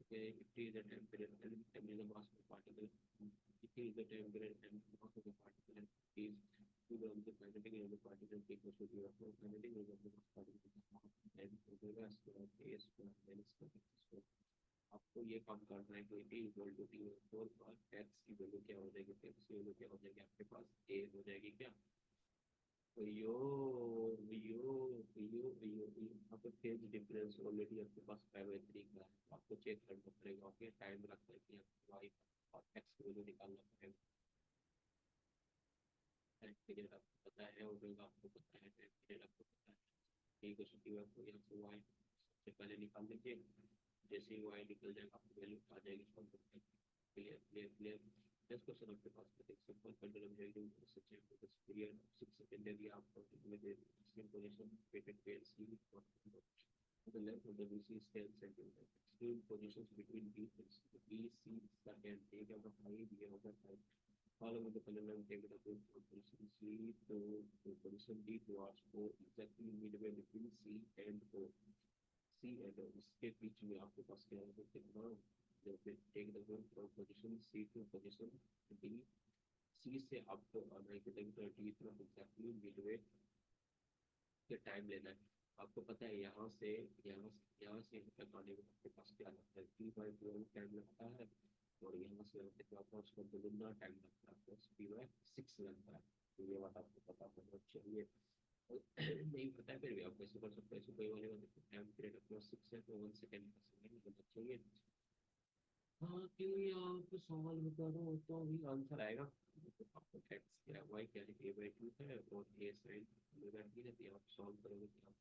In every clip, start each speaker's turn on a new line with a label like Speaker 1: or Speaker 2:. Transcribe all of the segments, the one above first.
Speaker 1: Okay, if T is the temperature and m is the mass of the particle, if T is the temperature and mass of the particle, and T is to the magnetic area of the particle, T equals to 0. So magnetic area of the mass particle is half m omega square a square minus square. आपको ये काम करना है कि T equal to T four पर X की value क्या हो जाएगी, एक्स की वैल्यू क्या हो जाएगी आपके पास ए हो जाएगी क्या। यो यो यो यो आपको फेज डिफरेंस ऑलरेडी आपके पास 5/3 का है, तो आपको चेक करना पड़ेगा। ओके, टाइम लगता है कि आपको वाई और एक्स की वैल्यू निकालना पड़ेगा। टाइम पीरियड आपको पता है, ओमेगा आपको पता है, टाइम पीरियड आपको पता है। ठीक है, तो आपको यहाँ से वाई सबसे पहले निकाल लीजिए। जैसे ही वाई निकल जाएगा आपको वैल्यू आ जाएगी सॉल्व करके। Clear clear clear. Next question आपके पास एक सिंपल पेंडुलम है, जो सच है because period of 6 सेकंड यदि आप with the same position repeated pairs C for the length of the BC is 10 centimeter. Extreme positions between B and C. B, C second, take out the 5, B out the 5. Follow with the pendulum, take the good from position C to position D towards O, exactly midway between C and O. C and O. इसके बीच में आपके पास क्या है कितना, जब take the good from position C to position D, C से आपको आना है किलोमीटर डी तरफ एग्जैक्टली मिडवे के टाइम लेना है। आपको पता है यहाँ से तक आने में आपके पास क्या लगता है, 3/12 टाइम लगता है, और यहाँ से यहाँ तक आपका उसका दुगना टाइम लगता है, आपको 3/6 लगता है। तो ये बात आपको पता होना चाहिए। नहीं पता है फिर भी आप कैसे कर सकते हैं, कोई वाले टाइम पीरियड अपना 6 है तो 1 सेकेंड का समय होना चाहिए। हाँ, क्यों ये आप सॉल्व करो तो भी आंसर आएगा। तो आपको x क्या y क्या है, a/2 है और a sin ओमेगा t है, तो आप सॉल्व करोगे तो आप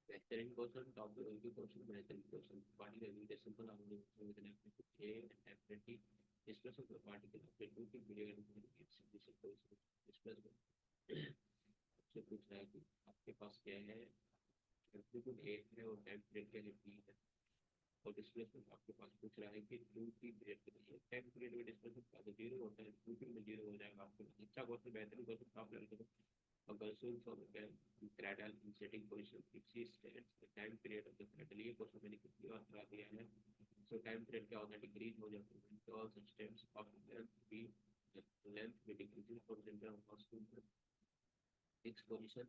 Speaker 1: बेहतरीन क्वेश्चन, टॉप लेवल की क्वेश्चन, बेहतरीन क्वेश्चन। पार्टिकल एलिमिनेशन पर आपने with N affinity a and affinity displacement of the particle after 2 की पीरियड में इट्स डिस्प्लेसमेंट से पूछ रहा है कि आपके पास क्या है, एम्पलीट्यूड a है और टाइम पीरियड क्या है t है, और डिस्प्लेसमेंट आपके पास पूछ रहा है कि 2t पीरियड के लिए टाइम पीरियड में डिस्प्लेसमेंट का तो 0 होता है, 2t में 0 हो जाएगा। आपके पास अच्छा क्वेश्चन, बेहतरीन क्वेश्चन टॉप लेवल का। अगर sole for cradle in setting position if C stands the time period of the cradle, ये क्वेश्चन मैंने कितनी बार करा दिया है। सो टाइम पीरियड क्या होता है, डिक्रीज हो जाता है तो ऑल स्टेप्स ऑफ लेंथ में decreasing from centre of mass to fix position.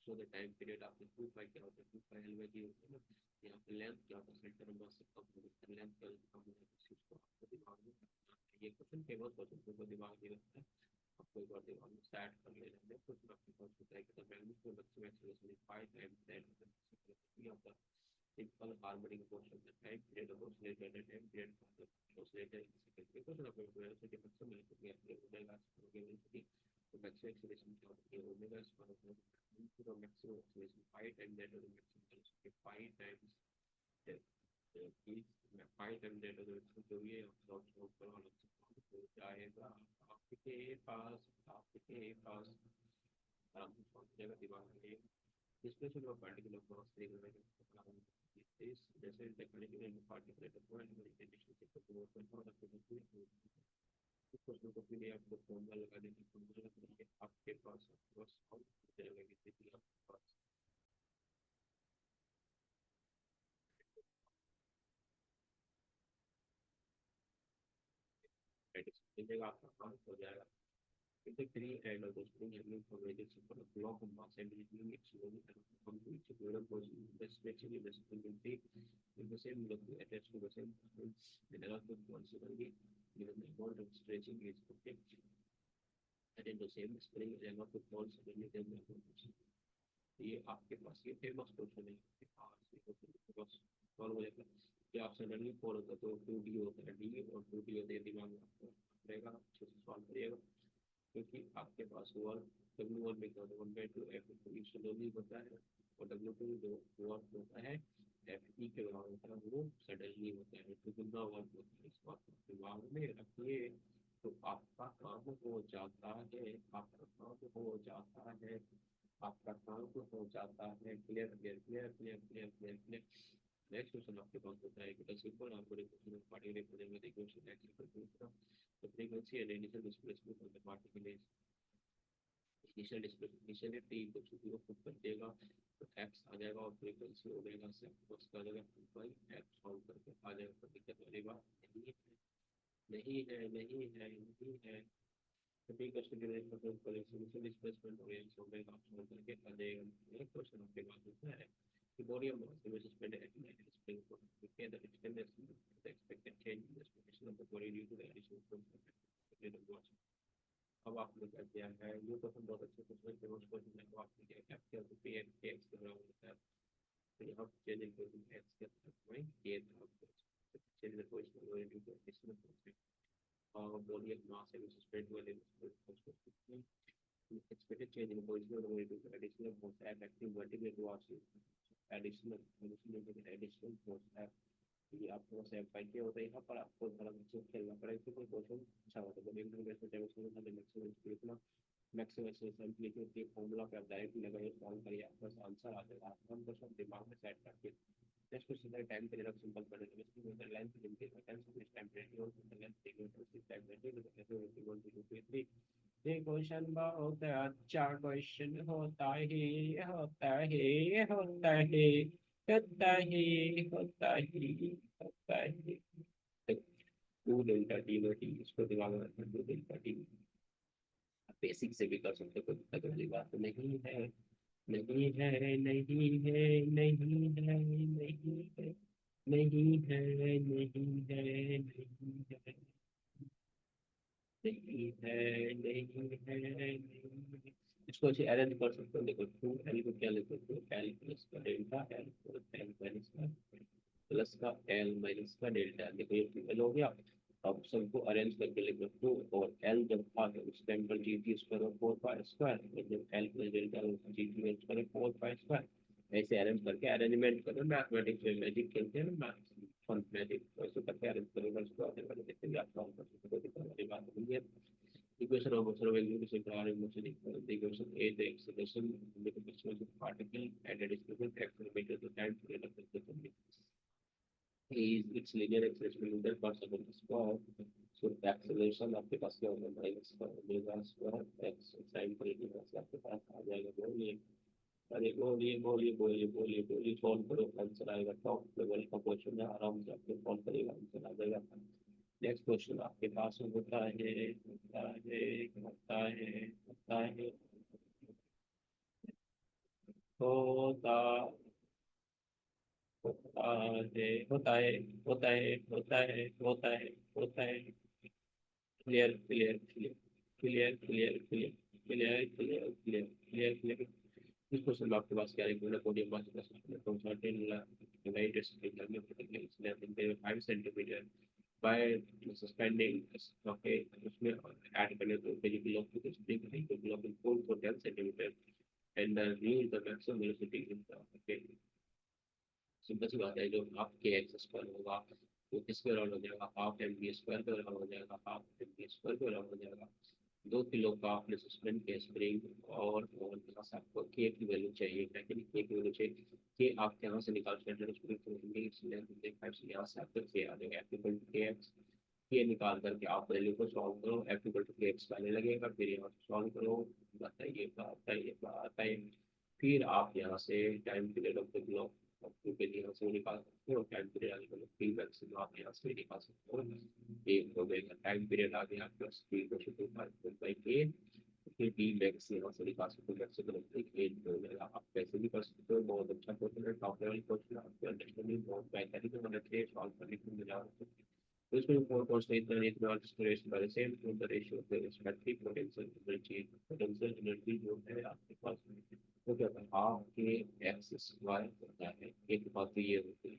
Speaker 1: So the time period आपके 2 पाई क्या होता है, 2 पाई एल बाई जी होता है ना। यहाँ पे लेंथ क्या होता है, सेंटर ऑफ मास से कम हो जाता है, लेंथ क्या कम हो जाता है, इसको आपको दिमाग में रखना है। ये क्वेश्चन फेमस क्वेश्चन को दिमाग में रखना है, आपको एक बार दिमाग में सेट कर लेना है। क्वेश्चन आपके पास होता है कि the magnitude of the acceleration is 5 times that of the simple harmonic motion, the time period of oscillator, the time period of the oscillator in second. Because of the velocity maximum velocity at the omega square velocity, the maximum acceleration of the omega square of the maximum acceleration 5 times that of the maximum velocity, 5 times the is 5 times that of the maximum, तो ये solve करो अलग से हो जाएगा आपके पास आराम से पहुंच जाएगा दिमाग में। Displacement of particle of mass is जैसे technically in particle at a point where it is equal to 1.1 up to 2 इस क्वेश्चन को फिर आपको फॉर्मूला लगा देंगे, फॉर्मूला लगाएंगे आपके पास सॉल्व हो जाएगा कि आपके पास मिलेगा, आपका काम हो जाएगा। If the free end of the spring handling for radius of a block of mass and handling it slowly and come to its equivalent position, the stretching in the spring will take in the same look attached to the same and allow the consequently given the amount of stretching is okay and in the same spring and not to fall suddenly then the position। ये आपके पास ये famous question है आपके पास solve हो जाएगा कि आप suddenly fall होता है तो 2d होता है, डी और 2d होते हैं, दिमाग में आपको रहेगा, अच्छे से सॉल्व करिएगा। क्योंकि आपके पास वर्क W1 में क्या होता है, 1/2 F स्लोली होता है, और W2 जो वर्क होता है FE के बराबर होता है, वो सडनली होता है, तो दुगना वर्क होता है। इस बात को दिमाग में रखिए तो आपका काम हो जाता है, आपका काम हो जाता है, आपका काम हो जाता है। Clear clear clear clear clear clear clear. Next question आपके पास होता है कि the simple harmonic motion of particle represent with equation x equal to the frequency and initial displacement of the particle is initial displacement initially T को 0 put कर देगा तो x आ जाएगा और फ्रीक्वेंसी ओमेगा से बस कर देगा 2 पाई एक्स सॉल्व करके आ जाएगा। कोई दिक्कत वाली बात नहीं है नहीं है नहीं है नहीं है। तो टी का स्टूडेंट का इनिशियल डिस्प्लेसमेंट और एक्स ओमेगा सॉल्व करके आ जाएगा। एक क्वेश्चन आपके पास होता है कि body of mass is suspended at magnetic spring for the extended the expected change in the position of the body due to the additional force of अब आपने क्या किया है ये क्वेश्चन बहुत अच्छे क्वेश्चन है उस क्वेश्चन में आपने क्या किया तो पे एक्स के बराबर होता है तो यहाँ चेंज इक्वल टू एक्स के पॉइंट के change the position of the due to additional force और बॉडी ऑफ मास है सस्पेंड वाले expected change in the position of the body due to additional force acting vertically towards you additional force है ये आपको save करके होता है यहाँ पर आपको थोड़ा सा खेलना पड़ेगा क्योंकि क्वेश्चन अच्छा होता है तो एक वैसे डेमोस्ट्रेशन था मैक्सिमम स्पीड ना मैक्सिमम एम्पलीट्यूड के फॉर्मूला पे आप डायरेक्टली लगाइए सॉल्व करिए आपका आंसर आ जाएगा हम बस हम दिमाग में सेट करके नेक्स्ट क्वेश्चन है टाइम पीरियड ऑफ सिंपल पढ़ने में इसमें होता है लेंथ लिमिटेड है टाइम ऑफ टाइम पीरियड और length equal to 6 time period तो कैसे इक्वल टू 2 3 ये क्वेश्चन बहुत अच्छा क्वेश्चन होता है होता है होता है होता है होता है होता है। Two delta T by T इसको दिमाग में रखना 2 डेल्टा टी बेसिक से भी कर सकते कोई दिक्कत वाली बात नहीं है नहीं है नहीं है नहीं है नहीं है नहीं है नहीं है नहीं है नहीं है नहीं है नहीं है। इसको अच्छे अरेंज कर सकते हो देखो टू एल को क्या लिख सकते हो एल प्लस का डेल्टा एल एल माइनस का प्लस का एल माइनस का डेल्टा देखो ये ट्रिपल हो गया। अब सबको अरेंज करके लिख दो और एल जब था तो उस टाइम पर जी टी स्क्वायर और 4 पाई स्क्वायर और जब L plus delta G T square 4 pi square ऐसे अरेंज करके अरेंजमेंट करो मैथमेटिक्स में मैजिक खेलते हैं ना मैजिक वैसे करके अरेंज करो उसको आगे बढ़े देखते हैं आप सॉल्व कर सकते हो कोई दिक्कत वाली बात नहीं है। Equation of observable regarding motion equal the equation A the acceleration with the distance of particle and the displacement accelerated the time period of the system is its linear acceleration in the parts of the square. So the acceleration आपके पास क्या होगा minus omega square X sine पर आपके पास आ जाएगा बोलिए अरे बोलिए बोलिए बोलिए बोलिए बोलिए सॉल्व करो आंसर आएगा टॉप लेवल का क्वेश्चन है आराम से आपको सॉल्व करेगा आंसर आ जाएगा। नेक्स्ट क्वेश्चन आपके पास होता है होता है होता है होता है होता होता है होता है होता है होता है होता है होता है clear clear clear clear clear clear clear clear clear clear clear इस क्वेश्चन में आपके पास क्या है कोडियम पास का system from certain light spring में particular 5 centimetre by suspending okay उसमें ऐड करने तो basically of the spring है तो block in 4 for 10 centimeter and release the maximum velocity in the okay simple सी बात है जो हाफ के एक्स स्क्वायर होगा वो किसके बराबर हो जाएगा हाफ एम बी स्क्वायर के बराबर हो जाएगा हाफ एम बी स्क्वायर के बराबर हो जाएगा 2 किलो का आपने सस्पेंड किया स्प्रिंग और यहाँ से आपको के की वैल्यू चाहिए क्या कि के की वैल्यू चाहिए के आप यहाँ से निकाल स्टैंडर्ड स्प्रिंग करेंगे इसलिए 5 से यहाँ से आपको के आ जाएगा एफ इक्वल टू के एक्स ये निकाल करके आप वैल्यू को सॉल्व करो एफ इक्वल टू के एक्स पहले लगेगा फिर यहाँ से सॉल्व करो बताइए बताइए बताइए फिर आप यहाँ से time period of the block के लिए यहाँ से निकाल सकते हो टाइम पीरियड आगे मतलब फ्री मैक्सिमम आप यहाँ से निकाल सकते हो एक हो गया टाइम पीरियड आ गया प्लस फ्री को शुरू बाई के फिर बी मैक्स यहाँ से निकाल सकते हो मैक्सिमम एट हो जाएगा आप कैसे भी कर सकते हो बहुत अच्छा क्वेश्चन है टॉप लेवल क्वेश्चन आपकी अंडरस्टैंडिंग बहुत बेहतर है तो मदद है सॉल्व करने की मजा आता है useful for constraint the economic exploration by the same to the ratio of the respective potential energy जो है आपके पास तो क्या होता है आपके एक्स स्क्वायर होता है एक बात तो ये होती है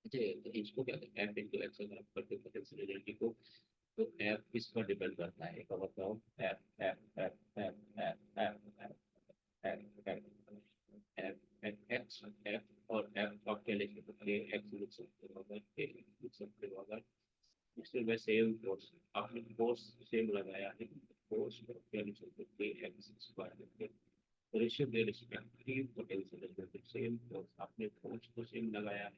Speaker 1: अच्छा तो इसको क्या कहते हैं एफ इंटू एक्स अगर आप करते हैं पोटेंशियल एनर्जी को तो एफ किस पर डिपेंड करता है का बताओ F F F F F F F F F x F और एफ आप क्या लिख सकते हैं एक्स लिख सकते हो अगर ए लिख सकते हो अगर इसमें मैं सेम फोर्स आपने फोर्स सेम लगाया है फोर्स को क्या लिख सकते हैं एक्स स्क्वायर रेशियो दे respective potential energy same force आपने फोर्स को सेम लगाया है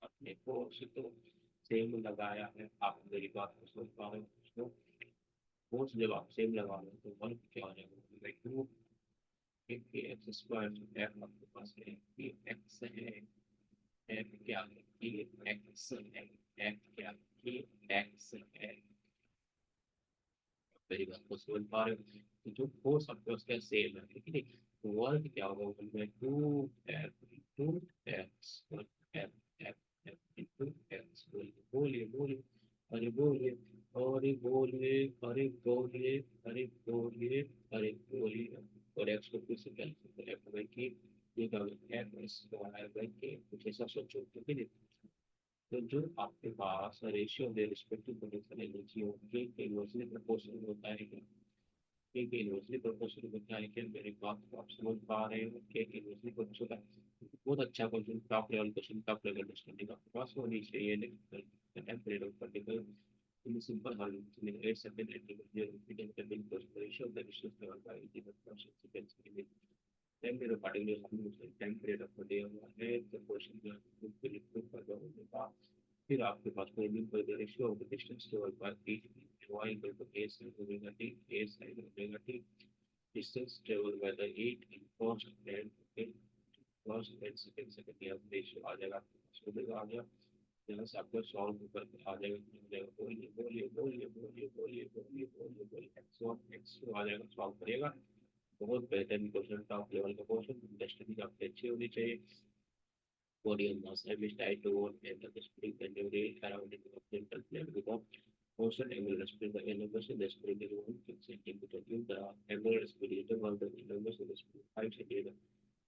Speaker 1: अपने फोर्स तो सेम लगाया है आप मेरी बात को सुन पा रहे हो फोर्स जब आप सेम लगा रहे हो तो वर्क क्या हो जाएगा, लाइक टू के एक्स स्क्वायर एफ आपके पास है कि एक्स है, एफ क्या है कि एक्स है, एफ क्या है कि एक्स है। मेरी बात को समझ पा रहे हो? तो जो फोर्स आपके पास क्या सेम है, ठीक है, तो वर्क क्या होगा, one by to F two x, F F F into x. बोलिए बोलिए बोलिए, अरे बोलिए, अरे बोलिए, अरे बोलिए, अरे बोलिए, अरे बोलिए। और एक्स को फिर से कैंसिल करें, एफ बाई के, ये क्या होगा एफ स्क्वायर बाई के, कुछ ऐसा सोचो, ठीक है। तो जो आपके पास ratio they respect to potential energy हो, के इन्वर्सली प्रोपोर्शनल होता है क्या, के इन्वर्सली प्रोपोर्शनल होता है क्या, मेरे बात को आप समझ पा रहे हो, के इन्वर्सली प्रोपोर्शनल होता है। बहुत अच्छा question, top level question, top level understanding आपके पास होनी चाहिए। Next time period of particular in a simple hal in 8 second and we can tell the ratio of the distance covered by the process sequence in the time period of particular time period of the day है, the question जो है फिर improve कर दो होने का। फिर आपके पास कोई भी कोई ratio of the distance covered by T y equal to a sin omega t, a sin omega t, distance traveled by the 8 in first and second second यहाँ रेशियो आ जाएगा, ओमेगा आ गया। यहाँ से आपको सॉल्व करके आ जाएगा, हो जाएगा, बोलिए बोलिए बोलिए बोलिए बोलिए बोलिए बोलिए बोलिए, एक्स वन आ जाएगा, सॉल्व करिएगा। बहुत बेहतरीन क्वेश्चन, टॉप लेवल का क्वेश्चन, अंडरस्टैंडिंग आपकी अच्छी होनी चाहिए। body and mass have is tied to one end of the spring and the rail surrounding the central plane with a constant angular speed. The enormous in the spring is 1 centimeter. If the angular speed is equal to the enormous in the spring 5 centimeter.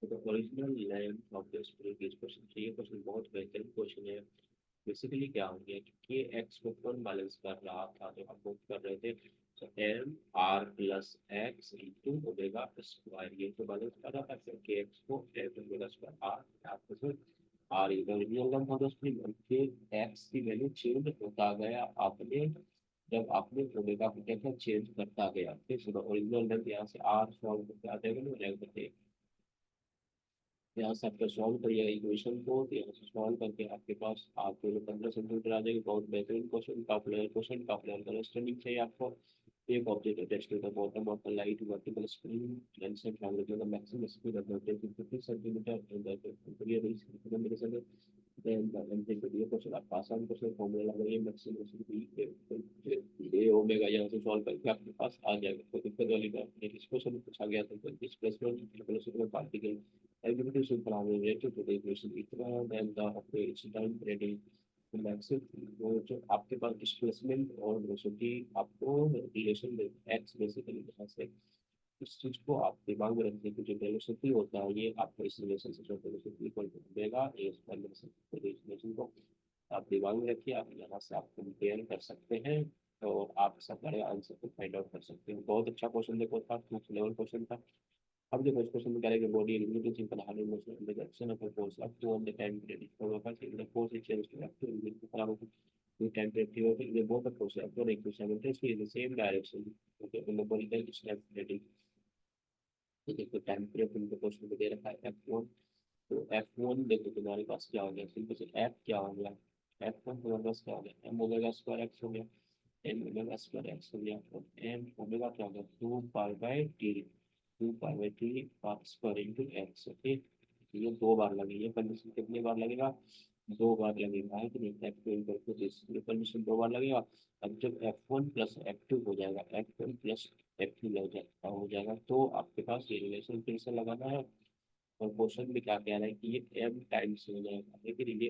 Speaker 1: So the original length of the spring is question। ये question बहुत बेहतरीन question है। Basically क्या हो गया कि x को कौन बैलेंस कर रहा था, जो हम लोग कर रहे थे, तो M R plus X into omega square, ये तो बैलेंस कर रहा था। फिर के एक्स को M omega square R R is the original length of the spring. फिर एक्स की वैल्यू चेंज होता गया आपने, जब आपने ओमेगा को क्या चेंज करता गया, फिर ओरिजिनल लेंथ यहाँ से आर सॉल्व करके आ जाएगा ना, यहाँ से आपका सॉल्व करिएगा इक्वेशन को, तो यहाँ से सॉल्व करके आपके पास आपको 15 सेंटीमीटर आ जाएगी। बहुत बेहतरीन question, top level question, top level का अंडरस्टैंडिंग चाहिए आपको। एक object attached to the bottom of the light vertical spring and set the maximum speed of the object is 50 centimetre in the मेरे समय देन द एंड ये question आप आसान question formula लगाइए, मैक्सिमम स्पीड ए ओमेगा, यहाँ से solve करके आपके पास आ जाएगा, कोई दिक्कत वाली बात नहीं। इस क्वेश्चन में पूछा गया था displacement velocity of particle everybody should plan related to the equation इतना then the it's time ready तो मैक्सिमम वो जो आपके पास डिस्प्लेसमेंट और वेलोसिटी आपको रिलेशन में एक्स बेसिकली यहाँ से इस चीज को आप दिमाग में रखिए कि जो वेलोसिटी होता है ये आपको इस रिलेशन से जो वेलोसिटी इक्वल टू देगा ये इस रिलेशन को आप दिमाग में रखिए। आप यहाँ से आप कंपेयर कर सकते हैं और आप सब बड़े आंसर को फाइंड आउट कर सकते हैं। बहुत अच्छा क्वेश्चन देखो था, नेक्स्ट लेवल क्वेश्चन था। अब देखो इस क्वेश्चन में क्या रहेगा, body eliminating simple hard motion in the direction of the force up to on the time period for the force is change to up to eliminate खराब हो the temperature of the both the process are equal simultaneously in the same direction, okay, in the body that is ready। तो देखो temperature इनके question में दे रखा है F1, तो F1 देखो तुम्हारे पास क्या हो गया, सिंपल से F क्या हो गया, F1 तुम्हारे पास क्या हो गया, M ओमेगा स्क्वायर एक्स हो गया, M ओमेगा स्क्वायर एक्स हो गया, और M ओमेगा क्या हो गया 2 pi by T, 2 pi by T pi square into x, okay. ये दो बार लगेगी, ये कंडीशन कितनी बार लगेगा, दो बार लगेगा है कि नहीं, F2 इक्वल टू दिस, ये कंडीशन दो बार लगेगा। अब जब F1 प्लस F2 हो जाएगा, F1 प्लस F2 हो जाएगा तो आपके पास ये रिलेशन फिर से लगाना है। और क्वेश्चन में क्या कह रहा है कि ये m टाइम्स हो जाएगा, लेकिन ये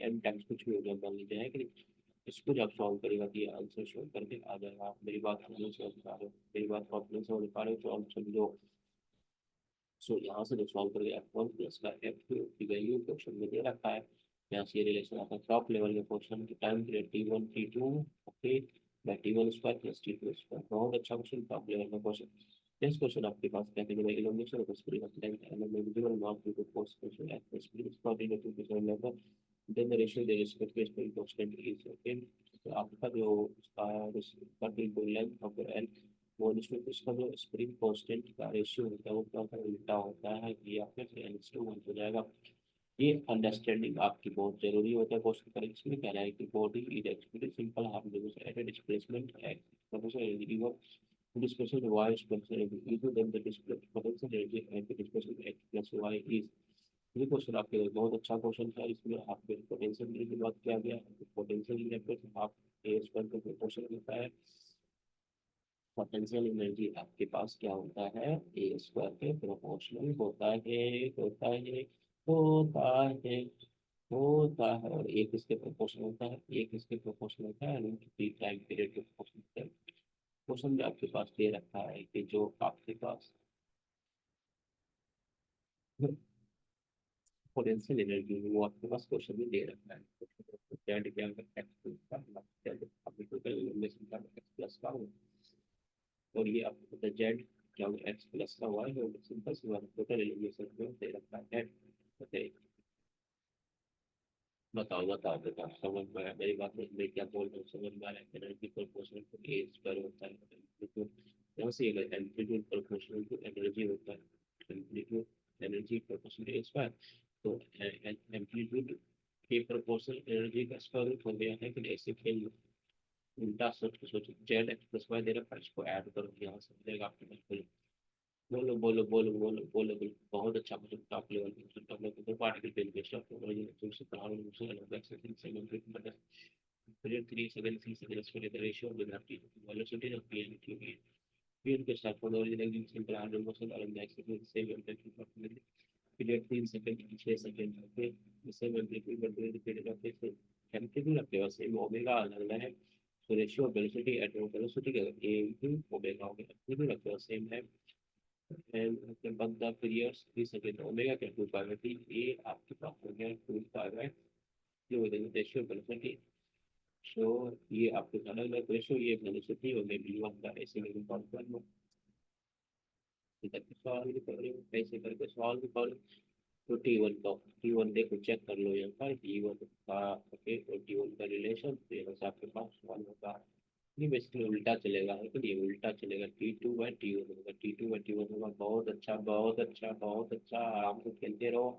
Speaker 1: m टाइम्स कुछ भी हो जाएगा मान लीजिए, है कि नहीं। इसको जब सॉल्व करेगा तो ये आंसर शो करके आ जाएगा। आप मेरी बात को नहीं समझ पा रहे हो, मेरी बात को आप नहीं समझ पा रहे हो तो आप समझो। सो यहाँ से जब सॉल्व करेंगे F1 प्लस का F2 की वैल्यू क्वेश्चन में दे रखा है, यहाँ से ये रिलेशन आता है टॉप लेवल के क्वेश्चन के time period T1 T2, okay, by T1 square plus T2 square. बहुत अच्छा क्वेश्चन, टॉप लेवल का क्वेश्चन। नेक्स्ट क्वेश्चन आपके पास क्या है, illumination of spring of length and visible not due to force question at spring is not in to the level then the ratio they respect to spring constant is, okay. तो आपका जो उसका length of the L वो इसमें इसका जो spring constant का ratio होता है वो क्या होता है, उल्टा होता है, ये आपका N/1 हो जाएगा। ये अंडरस्टैंडिंग आपकी बहुत जरूरी होता है क्वेश्चन करेक्शन में। कह रहा है कि body is actually simple harmonious at a displacement x potential energy equal displacement y is potential energy equal then the display potential energy and the displacement x plus y is। ये question आपके लिए बहुत अच्छा question था। इसमें आपके potential energy की बात किया गया है। पोटेंशियल एनर्जी आप ए स्क्वायर का प्रोपोर्शनल होता है। पोटेंशियल एनर्जी आपके पास क्या होता है, ए स्क्वायर के प्रोपोर्शनल होता है, होता है, होता है, होता है। और एक इसके प्रोपोर्शनल होता है, एक इसके प्रोपोर्शनल होता है, यानी कि टाइम पीरियड के प्रोपोर्शनल होता है। क्वेश्चन में आपके पास दे रखा है कि जो आपके पास पोटेंशियल एनर्जी है वो आपके पास क्वेश्चन में दे रखा है। जेड क्या होगा, एक्स टोटल इल्यूमिनेशन का एक्स प्लस का हो, और ये आपको पता है जेड क्या होगा, एक्स प्लस का वाई होगा। सिंपल सी बात, टोटल इल्यूमिनेशन में दे रखा है। बताइए, बताओ बताओ बताओ, समझ में आया मेरी बात में मैं क्या बोल रहा हूँ, समझ में आ रहा है। Energy proportional to A square होता है, एम्पलीट्यूड यहाँ से एम्पलीट्यूड प्रोपोर्शनल टू एनर्जी होता है। Amplitude energy proportional to A square, तो एम्पलीट्यूड के प्रोपोर्शनल एनर्जी का स्क्वायर रूट हो गया है कि ऐसे खेल उल्टा सोच के सोचो, Z x plus why they रखा है, इसको ऐड करो, यहाँ से मिलेगा आपके पास। बोलो बोलो बोलो बोलो बोलो बोलो, बहुत अच्छा मतलब टॉप लेवल पे टॉप लेवल पे पार्टिकल पे बेस्ड ऑफ ओरिजिन से प्राउंड से अलग एक्सेसिंग सेगमेंट पे मतलब period 3 second 3 second for the ratio of the gravity velocity of pn to pn के साथ for the original simple random motion along the axis with the same amplitude approximately period 3 second 6 second okay, the same amplitude but during the period of this amplitude आपके पास same omega अलग है। तो ratio of velocity at velocity का ए into omega हो गया, ये भी आपके पास सेम है। and but the periods 3 second omega के 2 पाई ये आपके पास हो गया 2 पाई ये हो जाएगा रेशियो वेलोसिटी। सो ये आपके अलग अलग रेशियो, ये वेलोसिटी और मे वन का ऐसे में कॉन्स्टेंट करके सॉल्व करो, कैसे करके सॉल्व करो। तो टी वन का टी वन देखो चेक कर लो यहाँ पर टी वन का ओके, और टी वन का रिलेशन तो यहाँ से आपके पास सॉल्व होगा। ये बेसिकली उल्टा चलेगा, है तो ये उल्टा चलेगा, T2/T1 होगा, T2/T1 होगा। बहुत अच्छा बहुत अच्छा बहुत अच्छा, आराम से खेलते रहो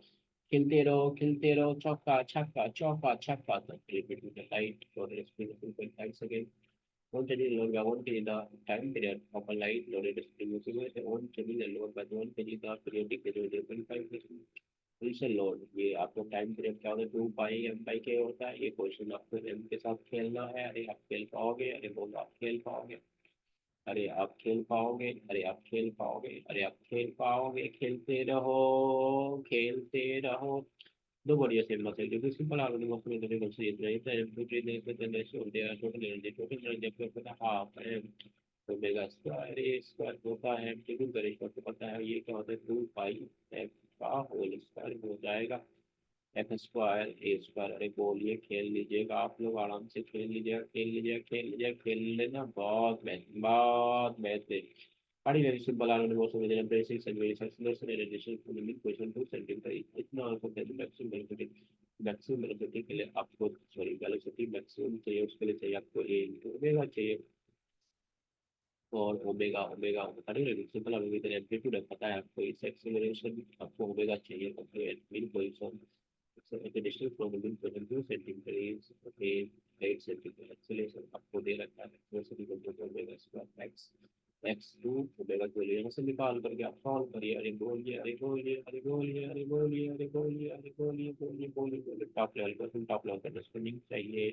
Speaker 1: खेलते रहो खेलते रहो, चौका छक्का चौका छक्का तक repeat with the light for the experience 5 second. One kg load by 1 kg the time period of a light loaded distribution with 1 kg the load by 1 kg the periodic period 0.5 initial load. ये आपको time period क्या होता है, 2 पाई M पाई के होता है। ये question आपको एम के साथ खेलना है। अरे आप खेल पाओगे, अरे बोलो आप खेल पाओगे, अरे आप खेल पाओगे, अरे आप खेल पाओगे, अरे आप खेल पाओगे, खेलते रहो खेलते रहो। दो बढ़िया सिंबल है क्योंकि सिंपल आर्गुमेंट ऑफ मेथड को से इतना इतना एम्पलीट्यूड ने इतना जनरेशन होते हैं, टोटल एनर्जी आपको पता हाफ है ओमेगा स्क्वायर ए स्क्वायर होता है, लेकिन गणेश को पता है ये क्या होता है, 2 पाई एफ का होल स्क्वायर हो जाएगा एफ स्क्वायर ए स्क्वायर। अरे बोलिए, खेल लीजिएगा आप लोग, आराम से खेल लीजिएगा खेल लीजिएगा खेल लीजिएगा खेल लेना, बहुत बेहतरीन। Party very simple and most of the basics and very successful in addition to the question to sentence इतना आपको मैक्सिमम वेलोसिटी के लिए आपको सॉरी वेलोसिटी मैक्सिमम चाहिए, उसके लिए चाहिए आपको ए इंटू ओमेगा चाहिए। और ओमेगा ओमेगा अरे सिंपल एम्पलीट्यूड है पता है आपको, इस एक्सेलरेशन आपको ओमेगा चाहिए अपने mean position. So at the distance from the mean position to centimeter is okay 8 centimeter acceleration आपको दे रखा है, वैसे भी control omega square X X to omega को यहाँ से निकाल करके आप सॉल्व करिए। अरे बोलिए अरे बोलिए अरे बोलिए अरे बोलिए अरे बोलिए अरे बोलिए बोलिए बोलिए बोलिए, top level question top level का अंडरस्टैंडिंग चाहिए।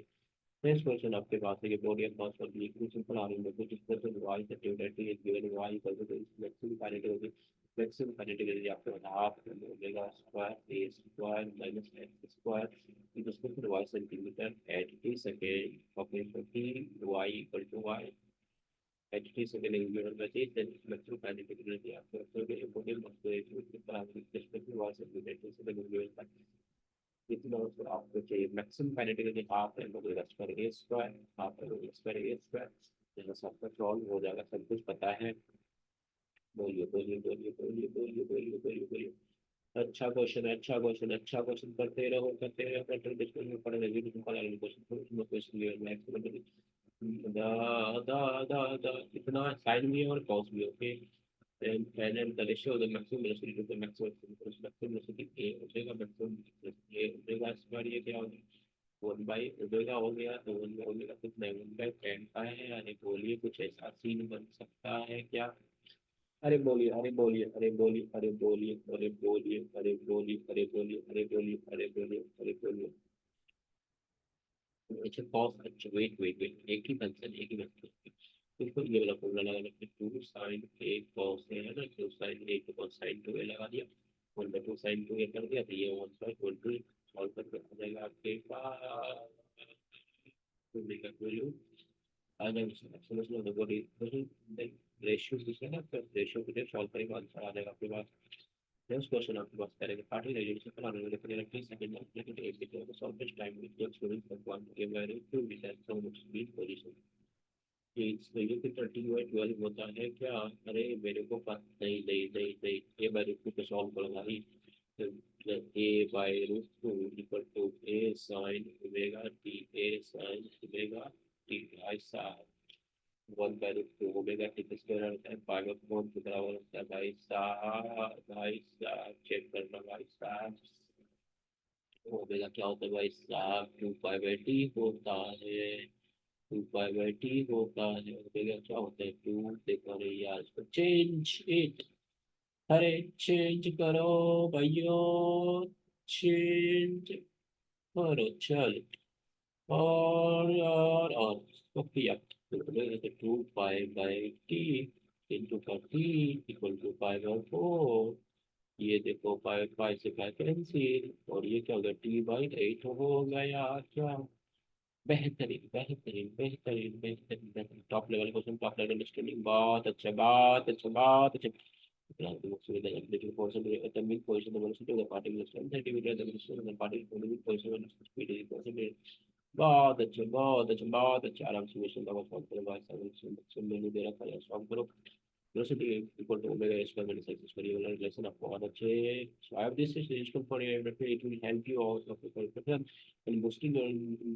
Speaker 1: नेक्स्ट क्वेश्चन आपके पास है कि body of mass of liquid simple argument which is present by the derivative is given by equal to maximum kinetic energy. Maximum kinetic energy आपको पता है half omega square A square minus x square is equal to Y centimetre at t second okay, तो t y equal to y at t second is given by T then maximum kinetic energy आपको तो के important must है simple argument respect to Y centimetre T second is given इतना तो आपको चाहिए। Maximum kinetic energy half है omega square ए square half है ओमेगा स्क्वायर ए स्क्वायर, जैसा सबका सॉल्व हो जाएगा, सब कुछ पता है। बोलिए बोलिए बोलिए बोलिए बोलिए बोलिए बोलिए बोलिए। अच्छा क्वेश्चन है अच्छा क्वेश्चन है अच्छा क्वेश्चन, करते रहो कंट्रोल डिस्कशन में पढ़े रहिए क्वेश्चन क्वेश्चन मैक्सिमम दा दा दा दा इतना साइन भी है और कॉस भी okay. and the ratio of the maximum velocity to the maximum velocity a omega maximum a omega square ये क्या होगा वन बाई ओमेगा हो गया, तो वन बाई ओमेगा कितना है, 1/10 का है। अरे बोलिए, कुछ ऐसा सीन बन सकता है क्या? अरे बोलिए, अरे बोलिए, अरे बोलिए, अरे बोलिए, अरे बोलिए, अरे बोलिए, अरे बोलिए, अरे बोलिए, अरे बोलिए, अरे बोलिए। अच्छा कॉस, अच्छा वेट वेट वेट, एक ही फंक्शन बिल्कुल ये वाला फॉर्मूला लगा लेते हैं, to sign A cos A है ना, टू साइन ए को कॉस साइन टू ए लगा दिया, one by two sine two a कर दिया, तो ये one by one two solve करके आ जाएगा आपके पास ओमेगा वैल्यू आ जाएगा। समझ लो देखो, रेशियो दिखे ना, फिर रेशियो के लिए सॉल्व करेंगे, आंसर आ जाएगा आपके पास। नेक्स्ट क्वेश्चन आपके पास करेंगे, पार्टी रेडिएशन पर आने वाले फिर इलेक्ट्रिक सेकंड लेकिन एक भी तो solve this time with your student for one के value to be that so much be position. ये कि 13/12 होता है क्या? अरे मेरे को पता नहीं, नहीं नहीं नहीं, ए बाय रूट टू पे सॉल्व करूंगा ही। A by root two equal to a sine omega t, a sine omega t, ऐसा one by root two omega t का स्क्वायर होता है, पाई बाय फोर के बराबर होता है। भाई साहब, भाई साहब चेक करना भाई साहब, ओमेगा क्या होता है भाई साहब, टू पाई बाय टी होता है, टू पाई बाय टी होता है। ओमेगा क्या होता है, टू। देखो अरे यार, इसको चेंज इट, अरे चेंज करो भाइयों, चेंज करो चल। और यार, और इसको किया तो two pi by t into का t equal to pi by four. ये देखो पाई पाई से पाई कैंसिल, और ये क्या होगा, टी बाई एट हो गया क्या? बेहतरीन बेहतरीन बेहतरीन बेहतरीन बेहतरीन, top level question, top level understanding, बहुत अच्छा बहुत अच्छा बहुत अच्छा। बहुत अच्छे बहुत अच्छे बहुत अच्छे, आराम से क्वेश्चन का सॉल्व करो भाई साहब, मैंने दे रखा है सॉल्व करो। Velocity equal to omega square minus x square, ये वाला रिलेशन आपको बहुत अच्छे। So I have this is useful for your, it will help you out of your preparation and boosting your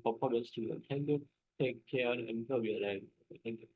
Speaker 1: performance. Thank you, take care and love your life. Thank you.